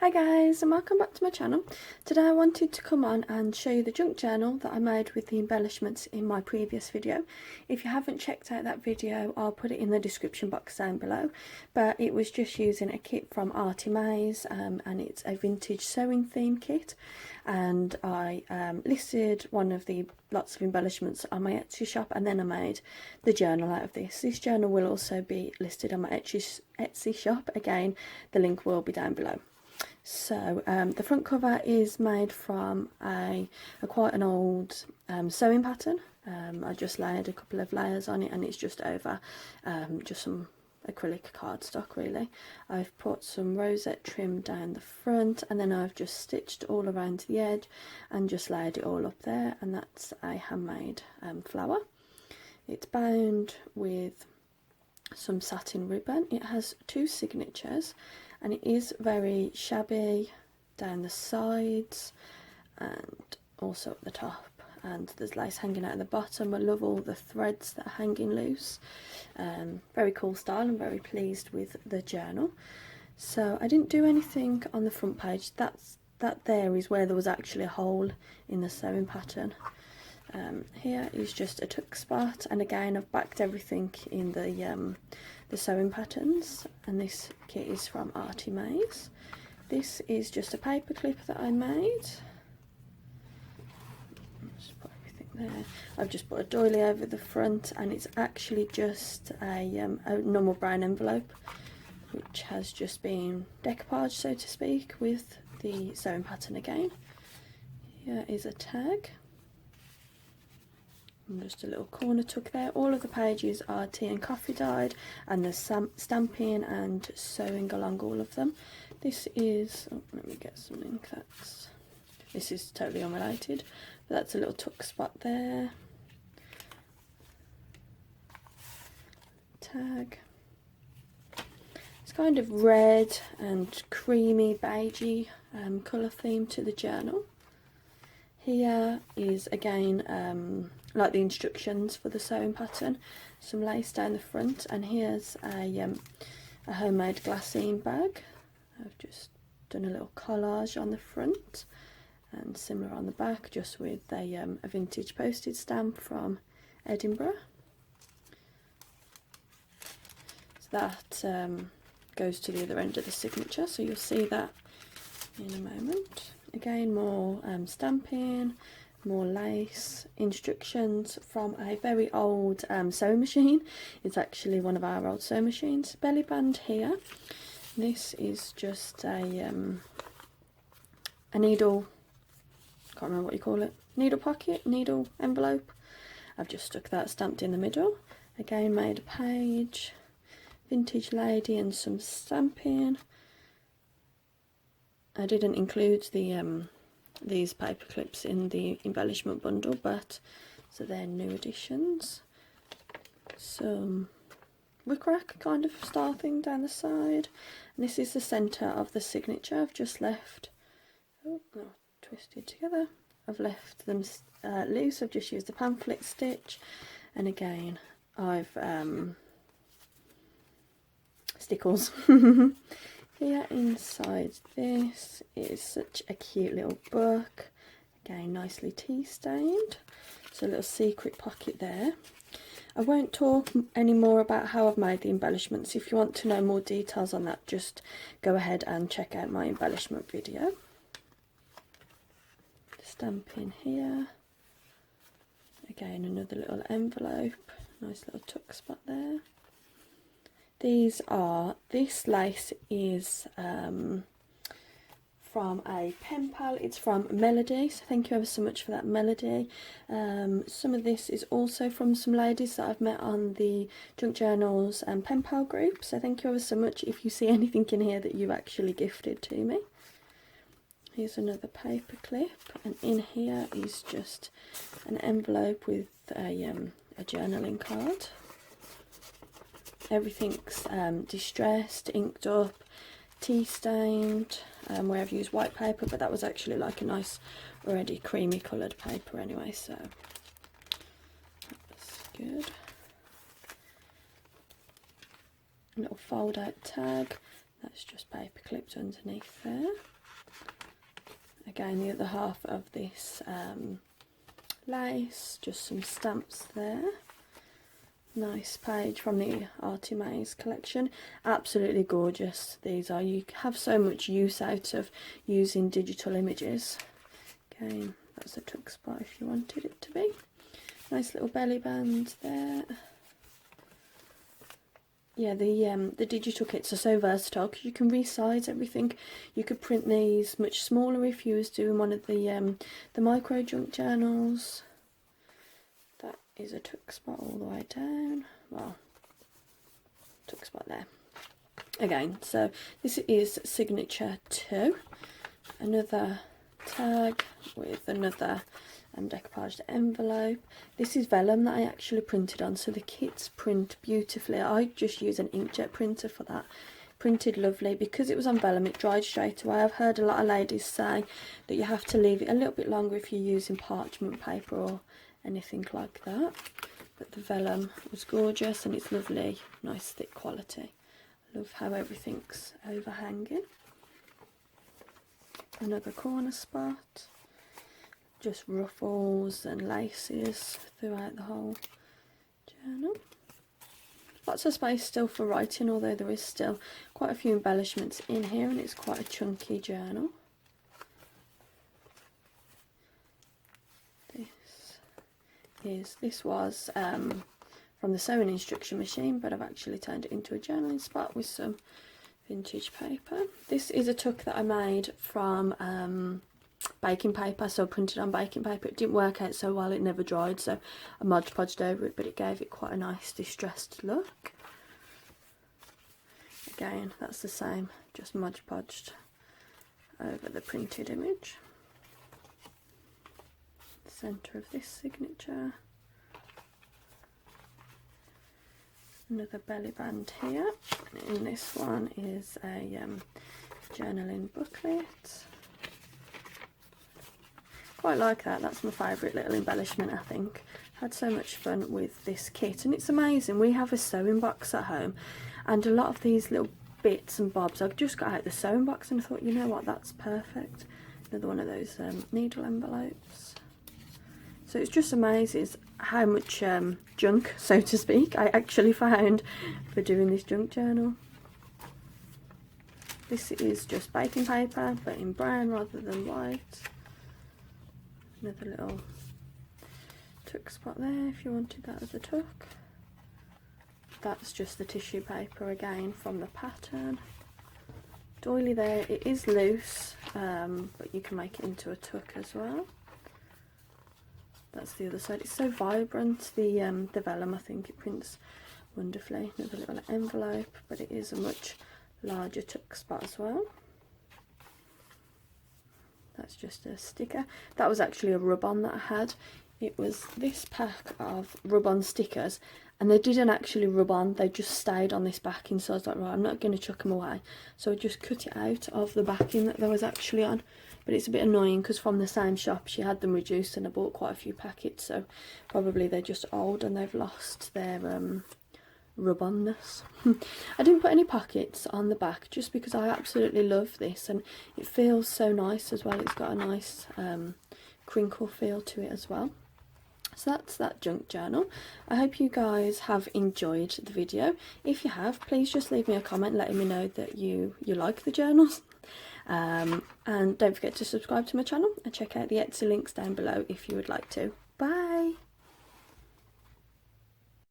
Hi guys, and welcome back to my channel. Today I wanted to come on and show you the junk journal that I made with the embellishments in my previous video. If you haven't checked out that video, I'll put it in the description box down below. But it was just using a kit from Artie Mays, and it's a vintage sewing theme kit. And I listed one of the lots of embellishments on my Etsy shop, and then I made the journal out of this. This journal will also be listed on my Etsy shop. Again, the link will be down below. So the front cover is made from quite an old sewing pattern. I just layered a couple of layers on it, and it's just over just some acrylic cardstock really. I've put some rosette trim down the front, and then I've just stitched all around the edge and just layered it all up there, and that's a handmade flower. It's bound with some satin ribbon. It has two signatures, and it is very shabby down the sides and also at the top, and there's lace hanging out at the bottom. I love all the threads that are hanging loose. Very cool style. I'm very pleased with the journal. So I didn't do anything on the front page. That there is where there was actually a hole in the sewing pattern. Here is just a tuck spot, and again I've backed everything in the sewing patterns, and this kit is from Artie Mays. This is just a paper clip that I made. Just put everything there. I've just put a doily over the front, and it's actually just a normal brown envelope which has just been decoupaged, so to speak, with the sewing pattern again. Here is a tag. And just a little corner tuck there. All of the pages are tea and coffee dyed, and there's stamping and sewing along all of them. This is, oh, let me get something this is totally unrelated, but that's a little tuck spot there. Tag. It's kind of red and creamy beigey colour theme to the journal. Here is again like the instructions for the sewing pattern, some lace down the front, and here's a homemade glassine bag. I've just done a little collage on the front and similar on the back, just with a vintage postage stamp from Edinburgh. So that goes to the other end of the signature, so you'll see that in a moment. Again, more stamping, more lace, instructions from a very old sewing machine. It's actually one of our old sewing machines. Belly band here. This is just a needle, can't remember what you call it, needle pocket, needle envelope. I've just stuck that stamped in the middle. Again, made a page, vintage lady, and some stamping. I didn't include the these paper clips in the embellishment bundle, but so they're new additions. Some rickrack kind of style thing down the side, and this is the centre of the signature. I've just left, oh no, twisted together. I've left them loose. I've just used the pamphlet stitch, and again I've stickles. Here inside this is such a cute little book, again nicely tea stained, so a little secret pocket there. I won't talk any more about how I've made the embellishments. If you want to know more details on that, just go ahead and check out my embellishment video. Stamping here, again another little envelope, nice little tuck spot there. This lace is from a pen pal. It's from Melody, so thank you ever so much for that, Melody. Some of this is also from some ladies that I've met on the Junk Journals and pen pal group, so thank you ever so much if you see anything in here that you actually gifted to me. Here's another paper clip, and in here is just an envelope with a journaling card. Everything's distressed, inked up, tea stained, where I've used white paper, but that was actually like a nice already creamy coloured paper anyway, so that's good. A little fold out tag, That's just paper clipped underneath there. Again, the other half of this lace, just some stamps there. Nice page from the Artie Mays collection. Absolutely gorgeous these are. You have so much use out of using digital images. Again, that's a tuck spot if you wanted it to be. Nice little belly band there. Yeah, the digital kits are so versatile because you can resize everything. You could print these much smaller if you was doing one of the micro junk journals. That is a tuck spot all the way down. Well, tuck spot there. Again, so this is signature 2. Another tag with another decoupaged envelope. This is vellum that I actually printed on, so the kits print beautifully. I just use an inkjet printer for that. Printed lovely. Because it was on vellum, it dried straight away. I've heard a lot of ladies say that you have to leave it a little bit longer if you're using parchment paper or anything like that. But the vellum was gorgeous and it's lovely, nice thick quality. I love how everything's overhanging. Another corner spot. Just ruffles and laces throughout the whole journal. Lots of space still for writing, although there is still quite a few embellishments in here and it's quite a chunky journal. This was from the sewing instruction machine, but I've actually turned it into a journaling spot with some vintage paper. This is a tuck that I made from baking paper, so I printed on baking paper. It didn't work out so well, it never dried, so I Mod Podged over it, but it gave it quite a nice distressed look. Again, that's the same, just Mod Podged over the printed image. Centre of this signature. Another belly band here, and this one is a journaling booklet. Quite like that. That's my favourite little embellishment, I think. Had so much fun with this kit, and it's amazing. We have a sewing box at home, and a lot of these little bits and bobs, I've just got out the sewing box and I thought, you know what, that's perfect. Another one of those needle envelopes. So it's just amazing how much junk, so to speak, I actually found for doing this junk journal. This is just baking paper, but in brown rather than white. Another little tuck spot there if you wanted that as a tuck. That's just the tissue paper again from the pattern. Doily there, it is loose, but you can make it into a tuck as well. That's the other side. It's so vibrant, the vellum, I think it prints wonderfully. Another little envelope, but it is a much larger tuck spot as well. That's just a sticker. That was actually a rub-on that I had. It was this pack of rub-on stickers, and they didn't actually rub on, they just stayed on this backing, so I was like, right, I'm not going to chuck them away. So I just cut it out of the backing that there was actually on. But it's a bit annoying because from the same shop she had them reduced and I bought quite a few packets, so probably they're just old and they've lost their rub-onness. I didn't put any pockets on the back just because I absolutely love this and it feels so nice as well. It's got a nice crinkle feel to it as well. So that's that junk journal. I hope you guys have enjoyed the video. If you have, please just leave me a comment letting me know that you like the journals. And don't forget to subscribe to my channel and check out the Etsy links down below if you would like to. Bye!